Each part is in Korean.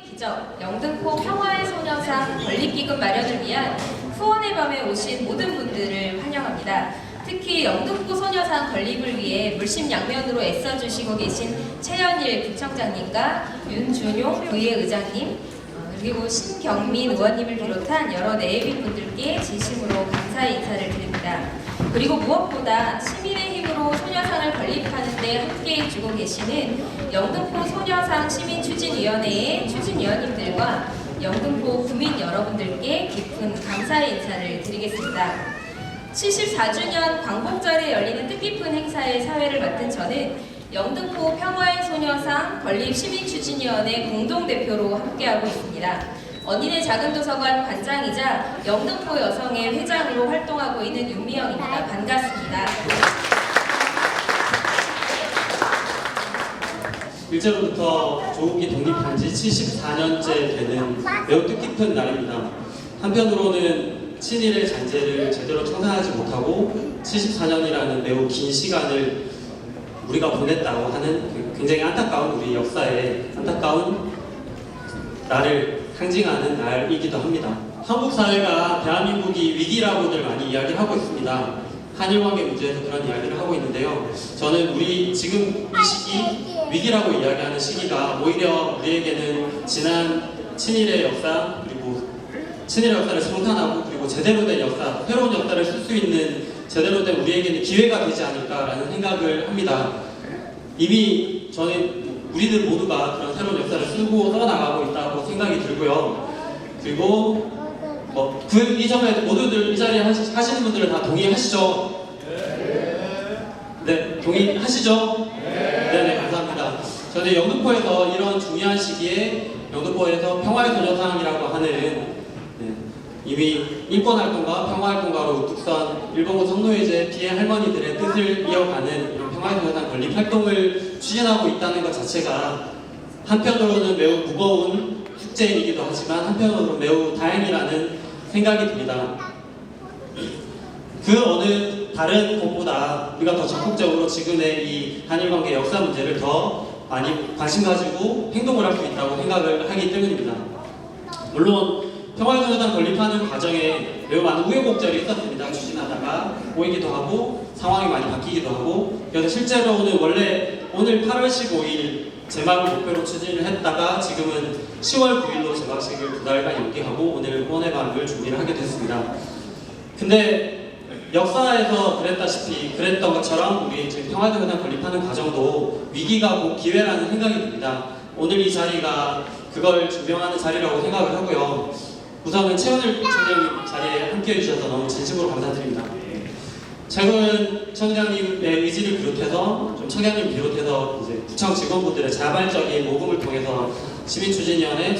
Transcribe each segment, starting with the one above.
기적 영등포 평화의 소녀상 건립기금 마련을 위한 후원의 밤에 오신 모든 분들을 환영합니다. 특히 영등포 소녀상 건립을 위해 물심양면으로 애써주시고 계신 최연일 구청장님과 윤준용 부의 의장님 그리고 신경민 의원님을 비롯한 여러 네이비 분들께 진심으로 감사의 인사를 드립니다. 그리고 무엇보다 시민의 힘으로 소녀상을 건립하는 데 함께해주고 계시는 영등포 소녀상 시민추진위원회의 추진위원님들과 영등포 구민 여러분들께 깊은 감사의 인사를 드리겠습니다. 74주년 광복절에 열리는 뜻깊은 행사의 사회를 맡은 저는 영등포 평화의 소녀상 건립 시민추진위원회 공동대표로 함께하고 있습니다. 언니네 작은 도서관 관장이자 영등포 여성의 회장으로 활동하고 있는 윤미영입니다. 반갑습니다. 일제로부터 조국이 독립한 지 74년째 되는 매우 뜻깊은 날입니다. 한편으로는 친일의 잔재를 제대로 청산하지 못하고 74년이라는 매우 긴 시간을 우리가 보냈다고 하는 굉장히 안타까운 우리 역사의 안타까운 날을 상징하는 날이기도 합니다. 한국 사회가 대한민국이 위기라고들 많이 이야기를 하고 있습니다. 한일 관계 문제에서 그런 이야기를 하고 있는데요. 저는 우리 지금 이 시기 위기라고 이야기하는 시기가 오히려 우리에게는 지난 친일의 역사 그리고 친일의 역사를 성탄하고 그리고 제대로 된 역사, 새로운 역사를 쓸 수 있는 제대로 된 우리에게는 기회가 되지 않을까라는 생각을 합니다. 이미 저는 우리들 모두가 그런 새로운 역사를 쓰고 써나가고 있다고 생각이 들고요. 그리고 이 점에 모두들 이 자리에 하시는 분들은 다 동의하시죠? 네, 동의하시죠? 네, 감사합니다. 저는 영등포에서 이런 중요한 시기에 영등포에서 평화의 소녀상이라고 하는 이미 인권활동가, 평화활동가로 우뚝선 일본군 성노예제 피해 할머니들의 뜻을 이어가는 이런 평화의 소녀상 건립 활동을 추진하고 있다는 것 자체가 한편으로는 매우 무거운 숙제이기도 하지만 한편으로는 매우 다행이라는 생각이 듭니다. 그 어느 다른 곳보다 우리가 더 적극적으로 지금의 이 한일관계 역사 문제를 더 많이 관심 가지고 행동을 할 수 있다고 생각을 하기 때문입니다. 물론 평화의 소녀상 건립하는 과정에 매우 많은 우여곡절이 있었습니다. 추진하다가 꼬이기도 하고 상황이 많이 바뀌기도 하고 그래서 실제로는 원래 오늘 8월 15일 제막을 목표로 추진을 했다가 지금은 10월 9일로 제막식을 2달간 연기하고 오늘 후원의 밤을 준비를 하게 됐습니다. 근데 역사에서 그랬던 것처럼 우리 지금 평화의 소녀상 건립하는 과정도 위기가 곧 기회라는 생각이 듭니다. 오늘 이 자리가 그걸 증명하는 자리라고 생각을 하고요. 우선은 최연일 청장님 자리에 함께해 주셔서 너무 진심으로 감사드립니다. 최근 청장님의 의지를 비롯해서 청장님 비롯해서 이제 구청 직원분들의 자발적인 모금을 통해서 시민추진위원회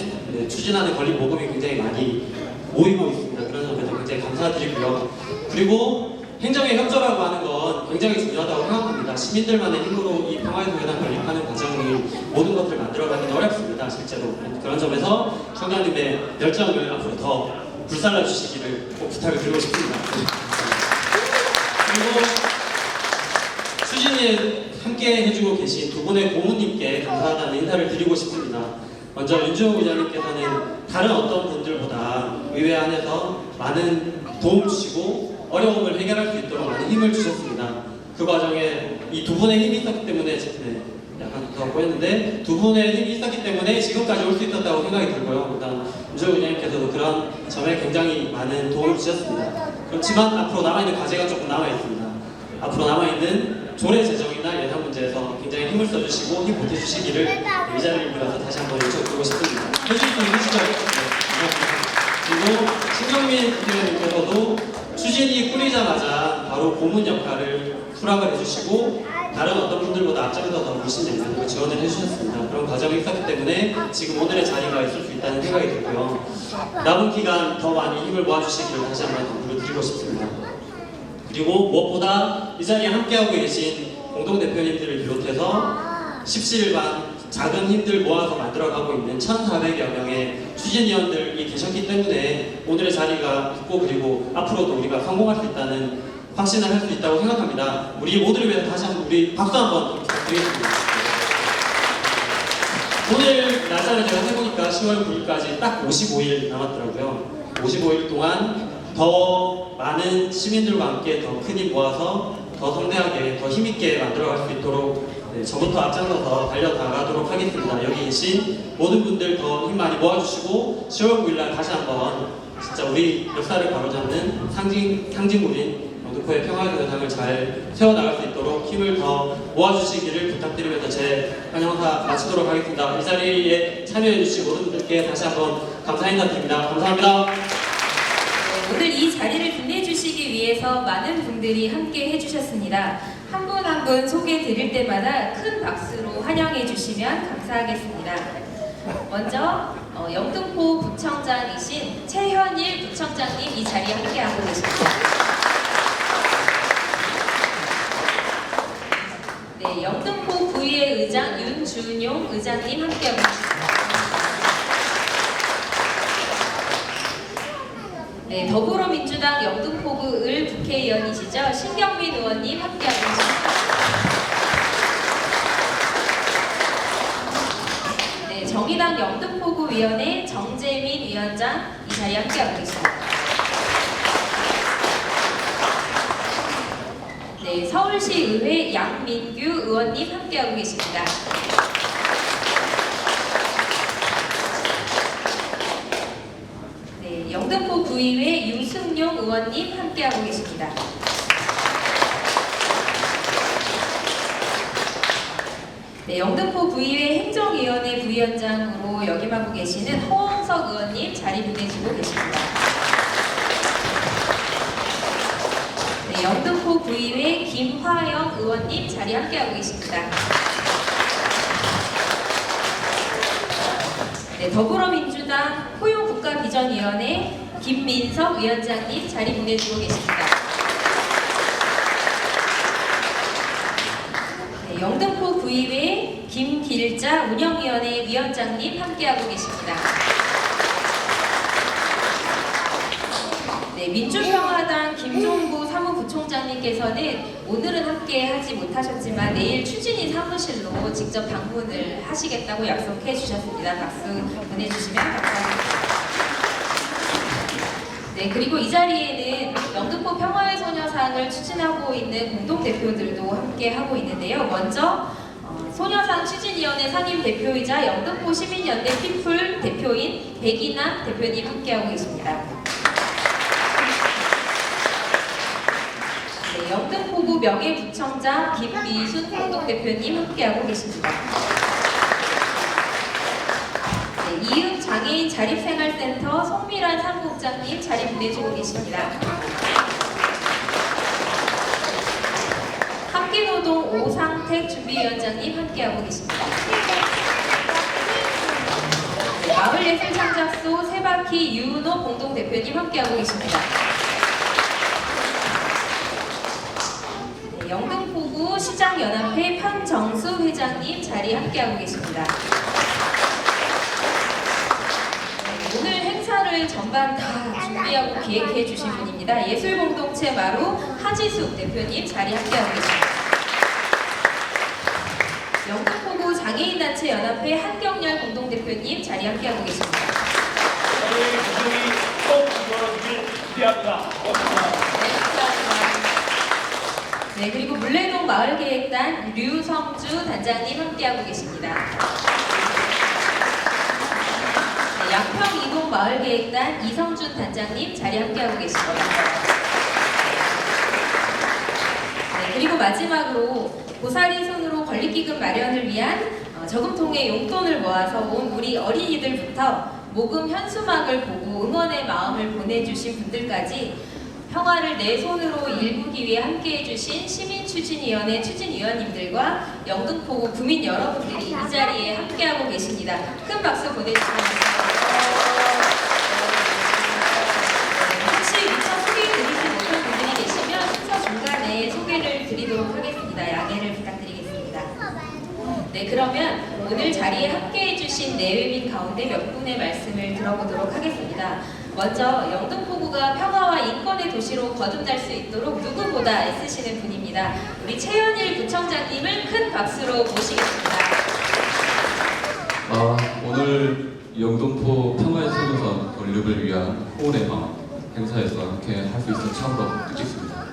추진하는 건립 모금이 굉장히 많이 모이고 있습니다. 그런 점에서 굉장히 감사드리고요. 그리고 행정의 협조라고 하는 건 굉장히 중요하다고 생각합니다. 시민들만의 힘으로 이 평화의 소녀상 건립하는 과정이 모든 것들을 만들어가기는 어렵습니다. 실제로 그런 점에서 청장님의 열정을 앞으로 더 불살라 주시기를 꼭 부탁을 드리고 싶습니다. 그리고 추진에 함께 해주고 계신 두 분의 고모님께 감사하다는 인사를 드리고 싶습니다. 먼저 윤주호 의장님께서는 다른 어떤 분들보다 의회 안에서 많은 도움을 주시고 어려움을 해결할 수 있도록 많은 힘을 주셨습니다. 그 과정에 이 두 분의 힘이 있었기 때문에 약간 더 보였는데 두 분의 힘이 있었기 때문에 지금까지 올 수 있었다고 생각이 들고요. 일단 윤주호 의장님께서도 그런 점에 굉장히 많은 도움을 주셨습니다. 그렇지만 앞으로 남아있는 과제가 조금 남아있습니다. 앞으로 남아있는 조례 제정이나 예산 문제에서 굉장히 힘을 써주시고 힘 보태주시기를 이 자리를 빌어서 다시 한번 요청드리고 싶습니다. 해주실 수 있으시죠? 그리고 신경민 의원님께서도 추진이 꾸리자마자 바로 고문 역할을 수락을 해주시고 다른 어떤 분들보다 앞장서서 물씬 내면으로 지원을 해주셨습니다. 그런 과정이 있었기 때문에 지금 오늘의 자리가 있을 수 있다는 생각이 들고요. 남은 기간 더 많이 힘을 모아주시기를 다시 한번 당부를 드리고 싶습니다. 그리고 무엇보다 이 자리에 함께하고 계신 공동대표님들을 비롯해서 십시일반 작은 힘들 모아서 만들어가고 있는 1,400여 명의 추진위원들이 계셨기 때문에 오늘의 자리가 있고 그리고 앞으로도 우리가 성공할 수 있다는 확신을 할 수 있다고 생각합니다. 우리 모두를 위해서 다시 한번 우리 박수 한번 부탁드리겠습니다. 오늘 날 날짜를 제가 해보니까 10월 9일까지 딱 55일 남았더라고요. 55일 동안 더 많은 시민들과 함께 더 큰 힘 모아서 더 성대하게, 더 힘있게 만들어갈 수 있도록 저부터 앞장서서 달려나가도록 하겠습니다. 여기 계신 모든 분들 더 힘 많이 모아주시고 10월 9일날 다시 한번 진짜 우리 역사를 바로잡는 상징물인 영등포의 평화교회당을 잘 세워나갈 수 있도록 힘을 더 모아주시기를 부탁드리면서 제 환영사 마치도록 하겠습니다. 이 자리에 참여해주신 모든 분들께 다시 한번 감사 인사드립니다. 감사합니다. 오늘 이 자리를 빛내주시기 위해서 많은 분들이 함께 해주셨습니다. 한 분 한 분 소개 드릴 때마다 큰 박수로 환영해 주시면 감사하겠습니다. 먼저 영등포 부청장이신 최현일 부청장님 이 자리에 함께하고 계십니다. 네, 영등포 구의회 의장 윤준용 의장님 함께하고 계십니다. 네, 더불어민주당 영등포구 을 국회의원이시죠. 신경민 의원님 함께하고 계십니다. 네, 정의당 영등포구 위원회 정재민 위원장 이 자리에 함께하고 계십니다. 네, 서울시의회 양민규 의원님 함께하고 계십니다. 영등포 구의회 유승용 의원님 함께하고 계십니다. 네, 영등포 구의회 행정위원회 부위원장으로 역임하고 계시는 허원석 의원님 자리 빛내주고 계십니다. 네, 영등포 구의회 김화영 의원님 자리 함께하고 계십니다. 네, 더불어민주당 포용국가비전위원회 김민석 위원장님 자리 보내주고 계십니다. 네, 영등포 구의회 김길자 운영위원회 위원장님 함께하고 계십니다. 네, 민주평화당 김종구 사무부총장님께서는 오늘은 함께 하지 못하셨지만 내일 추진위 사무실로 직접 방문을 하시겠다고 약속해 주셨습니다. 박수 보내주시면 감사하겠습니다. 네, 그리고 이 자리에는 영등포 평화의 소녀상을 추진하고 있는 공동대표들도 함께 하고 있는데요. 먼저 소녀상 추진위원회 상임 대표이자 영등포 시민연대 피플 대표인 백이남 대표님 함께하고 계십니다. 네, 영등포구 명예구청장 김미순 공동대표님 함께하고 계십니다. 네, 이응 장애인 자립생활센터 송미란 사무국장님 자리 보내주고 계십니다. 함께노동 오상택 준비위원장님 함께하고 계십니다. 네, 마을예술창작소 세바퀴 유은호 공동대표님 함께하고 계십니다. 네, 영등포구 시장연합회 편정수 회장님 자리 함께하고 계십니다. 네, 오늘 행사를 전반 다 준비하고 기획해 주신 분입니다. 예술공동체 마루 하지숙 대표님 자리 함께하고 계십니다. 영등포구 장애인단체 연합회 한경렬 공동대표님 자리 함께하고 계십니다. 저희 구성이 꼭 이루어지길 기대합니다. 네, 그리고 물레동 마을계획단 류성주 단장님 함께하고 계십니다. 네, 양평 이동 마을계획단 이성준 단장님 자리 함께하고 계십니다. 네, 그리고 마지막으로 고사리 손으로 권리기금 마련을 위한 저금통에 용돈을 모아서 온 우리 어린이들부터 모금 현수막을 보고 응원의 마음을 보내주신 분들까지 평화를 내 손으로 일구기 위해 함께해 주신 시민추진위원회 추진위원님들과 영등포구 구민 여러분들이 이 자리에 함께하고 계십니다. 큰 박수 보내주시면 감사합니다. 혹시 미처 소개해드리지 못한 분들이 계시면 순서 중간에 소개를 드리도록 하겠습니다. 양해를 부탁드리겠습니다. 네, 그러면 오늘 자리에 함께해 주신 내외민 가운데 몇 분의 말씀을 들어보도록 하겠습니다. 먼저 영등포구가 평화와 인권의 도시로 거듭날 수 있도록 누구보다 애쓰시는 분입니다. 우리 최현일 부청장님을 큰 박수로 모시겠습니다. 오늘 영등포 평화의 소녀상 건립을 위한 호원의 밤 행사에서 함께 할 수 있어 참으로 뜻깊습니다.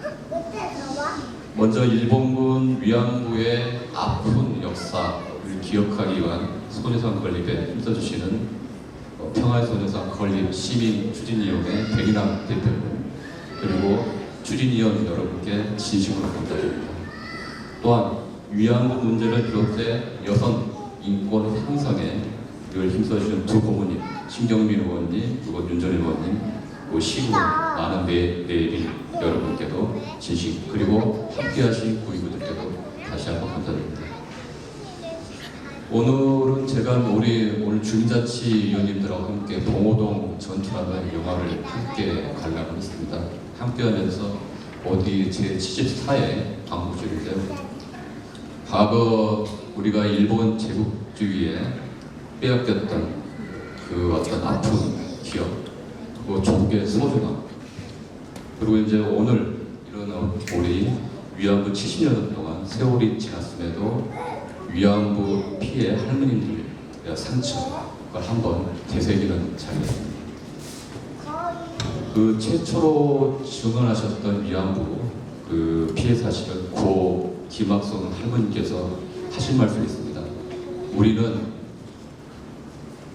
먼저 일본군 위안부의 아픈 역사를 기억하기 위한 소녀상 건립에 힘써주시는 평화의 소녀상 건립 시민 추진위원회 백인환 대표 그리고 추진위원 여러분께 진심으로 감사드립니다. 또한 위안부 문제를 비롯해 여성 인권 향상에 늘 힘써주신 두 고모님, 신경민 의원님, 그리고 윤전 의원님, 그리고 시구 많은 내빈 여러분께도 진심 그리고 함께하신 구의구들께도 다시 한번 감사드립니다. 오늘은 제가 오늘 주민자치위원님들하고 함께 봉오동 전투라는 영화를 함께 관람을 했습니다. 함께하면서 어디 제74회 방송 중인데요. 과거 우리가 일본 제국주의에 빼앗겼던 그 어떤 아픈 기억, 그 조국의 소중함, 그리고 이제 오늘 일어난 우리 위안부 70년 동안 세월이 지났음에도 위안부 피해 할머님들의 상처를 한번 되새기는 자리입니다. 그 최초로 증언하셨던 위안부 그 피해 사실은 고 김학성 할머니께서 하신 말씀이 있습니다. 우리는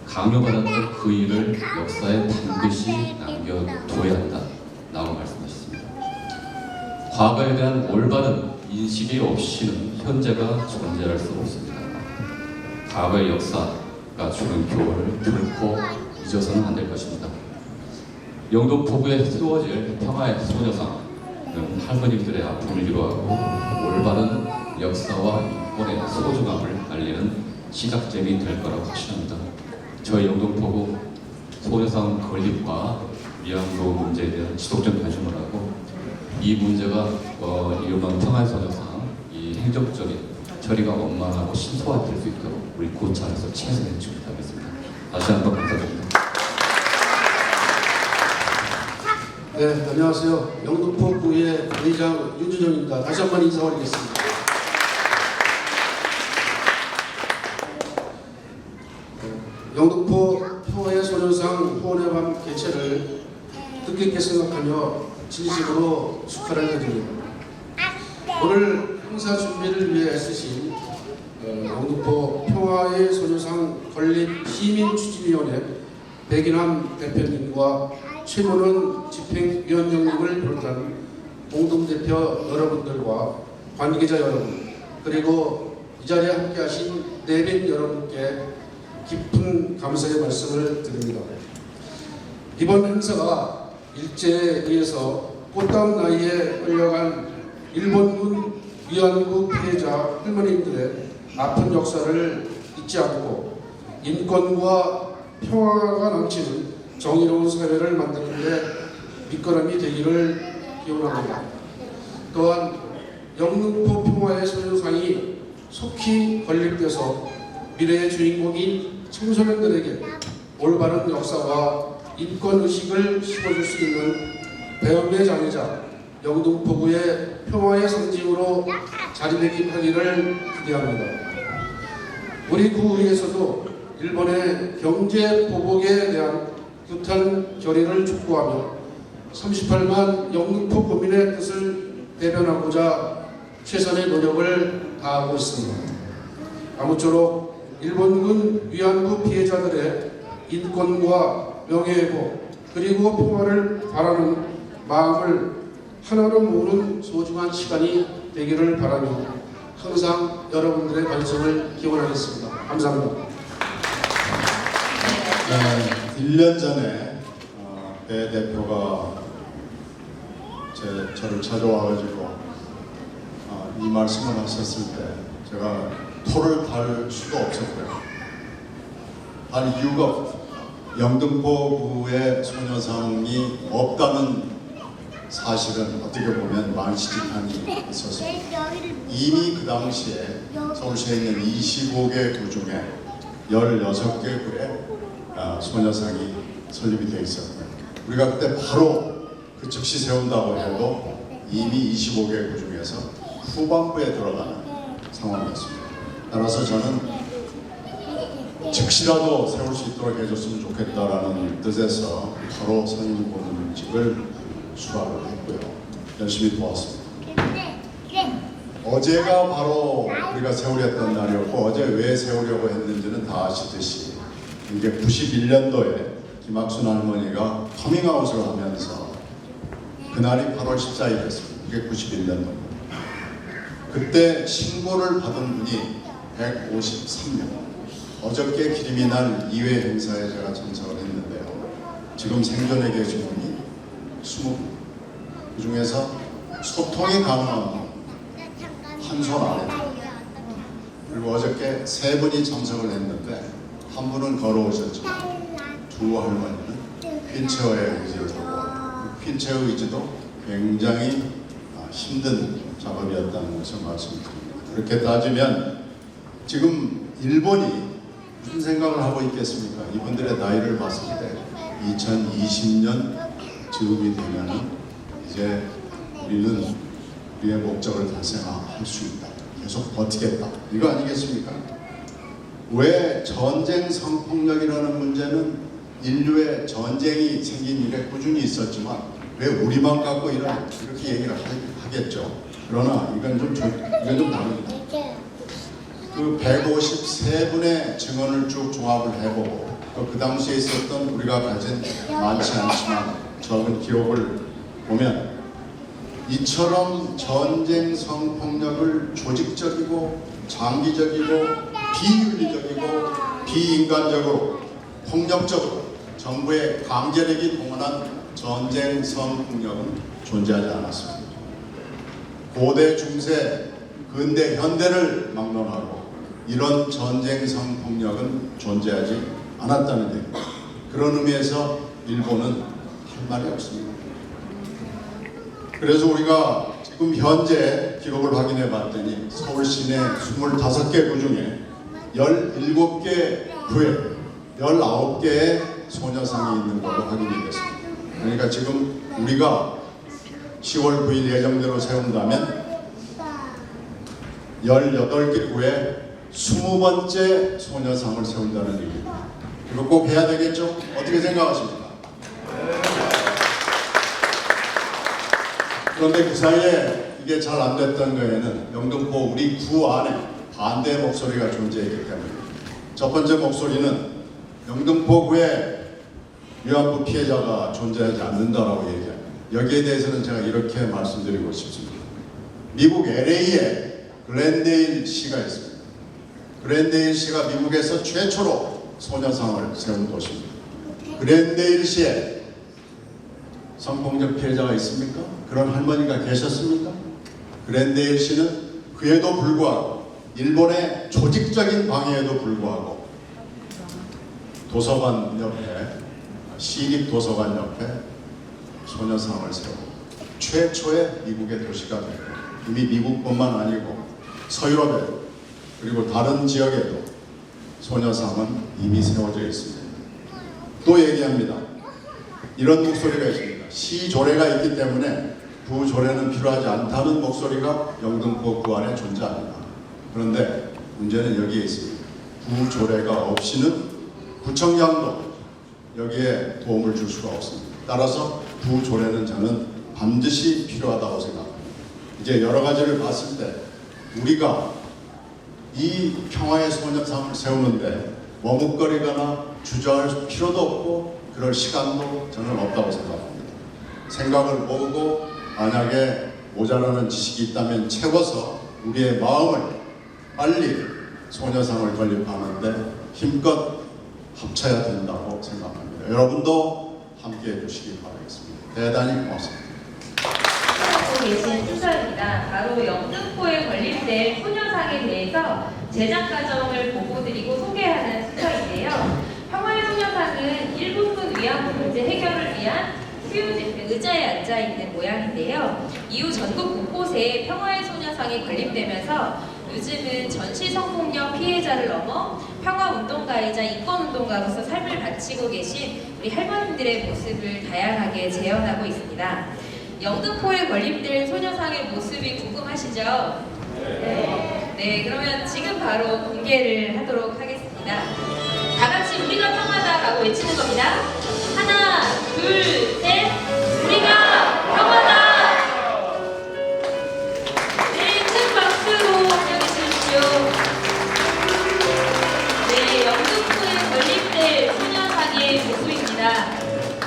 강요받았던 그 일을 역사에 반드시 남겨둬야 한다 라고 말씀하셨습니다. 과거에 대한 올바른 인식이 없이는 현재가 존재할 수 없습니다. 과거의 역사가 주는 교훈을 결코 잊어서는 안 될 것입니다. 영등포구에 세워질 평화의 소녀상은 할머니들의 아픔을 위로하고 올바른 역사와 인권의 소중함을 알리는 시작점이 될 거라고 확신합니다. 저희 영등포구 소녀상 건립과 위안부 문제에 대한 지속적 관심을 하고 이 문제가 이른바 평화의 소녀상 이 행정적인 처리가 원만하고 신소화될 수 있도록 우리 고찰해서 최선의 준비 하겠습니다. 다시 한번 감사드립니다. 네, 안녕하세요. 영등포구의 의장 윤준영입니다. 다시 한번 인사 올리겠습니다. 영등포 평화의 소녀상 후원의 밤 개최를 뜻깊게 생각하며 진심으로 축하를 드립니다. 오늘 행사 준비를 위해 애쓰신 영등포 평화의 소녀상 건립 시민 추진위원회 백인환 대표님과 최문은 집행위원장님을 비롯한 공동대표 여러분들과 관계자 여러분 그리고 이 자리에 함께하신 내빈 여러분께 깊은 감사의 말씀을 드립니다. 이번 행사가 일제에 의해서 꽃다운 나이에 끌려간 일본군 위안부 피해자 할머니들의 아픈 역사를 잊지 않고 인권과 평화가 넘치는 정의로운 사회를 만드는 데 밑거름이 되기를 기원합니다. 또한 영등포 평화의 소녀상이 속히 건립돼서 미래의 주인공인 청소년들에게 올바른 역사와 인권의식을 심어줄 수 있는 배움의 장이자 영등포구의 평화의 상징으로 자리매김하기를 기대합니다. 우리 구의에서도 일본의 경제 보복에 대한 규탄 결의를 촉구하며 38만 영등포 구민의 뜻을 대변하고자 최선의 노력을 다하고 있습니다. 아무쪼록 일본군 위안부 피해자들의 인권과 명예회복 그리고 평화를 바라는 마음을 하나로 모으는 소중한 시간이 되기를 바라며 항상 여러분들의 관심을 기원하겠습니다. 감사합니다. 네, 1년 전에 배 대표가 저를 찾아와가지고 이 말씀을 하셨을 때 제가 토를 달 수도 없었고요. 달 이유가 없었어요. 영등포구에 소녀상이 없다는 사실은 어떻게 보면 만시지탄이 있었어요. 이미 그 당시에 서울시에 있는 25개 구 중에 16개 구에 소녀상이 설립이 되어 있었고요. 우리가 그때 바로 그 즉시 세운다고 해도 이미 25개 구 중에서 후반부에 들어가는 상황이었습니다. 따라서 저는 즉시라도 세울 수 있도록 해줬으면 좋겠다라는 뜻에서 바로 선임 고문직을 수락을 했고요. 열심히 도왔습니다. 어제가 바로 우리가 세우려 했던 날이었고 어제 왜 세우려고 했는지는 다 아시듯이 이게 91년도에 김학순 할머니가 커밍아웃을 하면서 그날이 8월 14일이었습니다. 그게 91년도입니다. 그때 신고를 받은 분이 153명. 어저께 기림이 날 2회 행사에 제가 참석을 했는데요. 지금 생존에 계신 분이 20분. 그 중에서 소통이 가능한 분 한 손 안에. 그리고 어저께 3분이 참석을 했는데 한 분은 걸어오셨지만 두 할머니는 휠체어에 의지를 하고 휠체어 의지도 굉장히 힘든 작업이었다는 것을 말씀드립니다. 그렇게 따지면 지금 일본이 무슨 생각을 하고 있겠습니까? 이분들의 나이를 봤을 때 2020년 즈음이 되면은 이제 우리는 우리의 목적을 달성할 수 있다. 계속 버티겠다. 이거 아니겠습니까? 왜 전쟁 성폭력이라는 문제는 인류의 전쟁이 생긴 이래 꾸준히 있었지만 왜 우리만 갖고 이렇게 얘기를 하겠죠. 그러나 이건 좀 다릅니다. 그 153분의 증언을 쭉 종합을 해보고 또 그 당시에 있었던 우리가 가진 많지 않지만 적은 기록을 보면 이처럼 전쟁 성폭력을 조직적이고 장기적이고 비윤리적이고 비인간적으로 폭력적으로 정부의 강제력이 동원한 전쟁 성폭력은 존재하지 않았습니다. 고대 중세 근대 현대를 막론하고 이런 전쟁 성폭력은 존재하지 않았다는 얘기입니다. 그런 의미에서 일본은 할 말이 없습니다. 그래서 우리가 지금 현재 기록을 확인해 봤더니 서울 시내 25개 구 중에 17개 구에 19개의 소녀상이 있는 걸로 확인이 됐습니다. 그러니까 지금 우리가 10월 9일 예정대로 세운다면 18개 구에 20번째 소녀상을 세운다는 얘기입니다. 이거 꼭 해야 되겠죠? 어떻게 생각하십니까? 그런데 그 사이에 이게 잘 안 됐던 거에는 영등포 우리 구 안에 반대 목소리가 존재했기 때문입니다. 첫 번째 목소리는 영등포구에 위안부 피해자가 존재하지 않는다라고 얘기합니다. 여기에 대해서는 제가 이렇게 말씀드리고 싶습니다. 미국 LA에 글렌데일 시가 있습니다. 글렌데일 시가 미국에서 최초로 소녀상을 세운 곳입니다. 글렌데일 시에 성폭력 피해자가 있습니까? 그런 할머니가 계셨습니까? 글렌데일 시는 그에도 불구하고 일본의 조직적인 방해에도 불구하고 도서관 옆에 시립 도서관 옆에 소녀상을 세우고 최초의 미국의 도시가 되고 이미 미국뿐만 아니고 서유럽에 그리고 다른 지역에도 소녀상은 이미 세워져 있습니다. 또 얘기합니다. 이런 목소리가 있습니다. 시조례가 있기 때문에 부조례는 필요하지 않다는 목소리가 영등포 구 안에 존재합니다. 그런데 문제는 여기에 있습니다. 부조례가 없이는 구청장도 여기에 도움을 줄 수가 없습니다. 따라서 부조례는 저는 반드시 필요하다고 생각합니다. 이제 여러 가지를 봤을 때 우리가 이 평화의 소녀상을 세우는데 머뭇거리거나 주저할 필요도 없고 그럴 시간도 저는 없다고 생각합니다. 생각을 모으고 만약에 모자라는 지식이 있다면 채워서 우리의 마음을 빨리 소녀상을 건립하는데 힘껏 합쳐야 된다고 생각합니다. 여러분도 함께 해주시기 바라겠습니다. 대단히 고맙습니다. 하고 계신 순서입니다. 바로 영등포에 건립된 소녀상에 대해서 제작 과정을 보고드리고 소개하는 순서인데요. 평화의 소녀상은 일부분 위안부 문제 해결을 위한 휴유집 의자에 앉아 있는 모양인데요. 이후 전국 곳곳에 평화의 소녀상이 건립되면서 요즘은 전시 성폭력 피해자를 넘어 평화운동가이자 인권운동가로서 삶을 바치고 계신 우리 할머님들의 모습을 다양하게 재현하고 있습니다. 영등포에 건립된 소녀상의 모습이 궁금하시죠? 네, 그러면 지금 바로 공개를 하도록 하겠습니다. 같이 우리가 평화다라고 외치는 겁니다. 하나, 둘, 셋. 우리가 평화다. 네, 큰 박수로 환영해 주십시오. 네, 영등포에 건립될 소녀상의 모습입니다.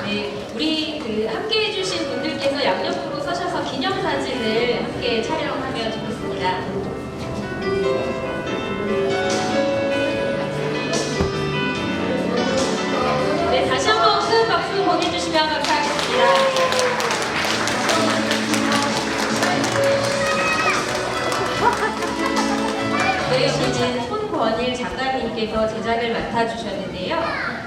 네, 우리 함께 해주신 분들께서 양옆으로 서셔서 기념사진을 함께 촬영하면 좋겠습니다. 네, 다시 한번 큰 박수 보내주시면 감사하겠습니다. 네, 여기는 손권일 작가님께서 제작을 맡아주셨는데요.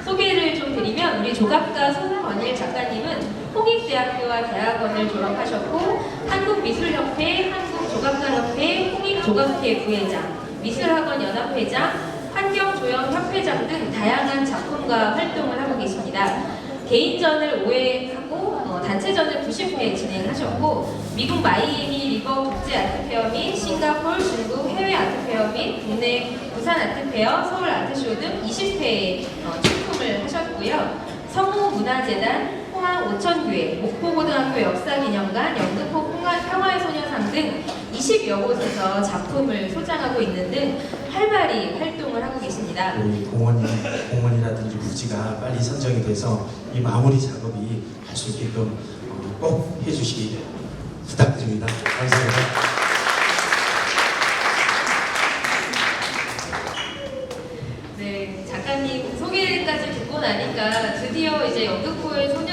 소개를 좀 드리면 우리 조각가 손권일 작가님은 홍익대학교와 대학원을 졸업하셨고 한국미술협회, 한국조각가협회, 홍익조각회 부회장, 미술학원연합회장, 환경조형협회장 등 다양한 작품과 활동을 하고 계십니다. 개인전을 5회 하고 단체전을 90회 진행하셨고 미국 마이애미 리버 국제 아트페어 및 싱가포르, 중국 해외 아트페어 및 국내 부산 아트페어, 서울 아트쇼 등 20회 출품을 하셨고요. 성우문화재단, 포항 오천교회, 목포고등학교 역사기념관, 영등포 평화의 소녀상 등 20여 곳에서 작품을 소장하고 있는 등 활발히 활동을 하고 계십니다. 우리 공원이라든지 부지가 빨리 선정이 돼서 이 마무리 작업이 할 수 있게끔 꼭 해주시기 부탁드립니다. 감사합니다. 네, 작가님 소개까지 듣고 나니까 드디어 이제 영등포의 소녀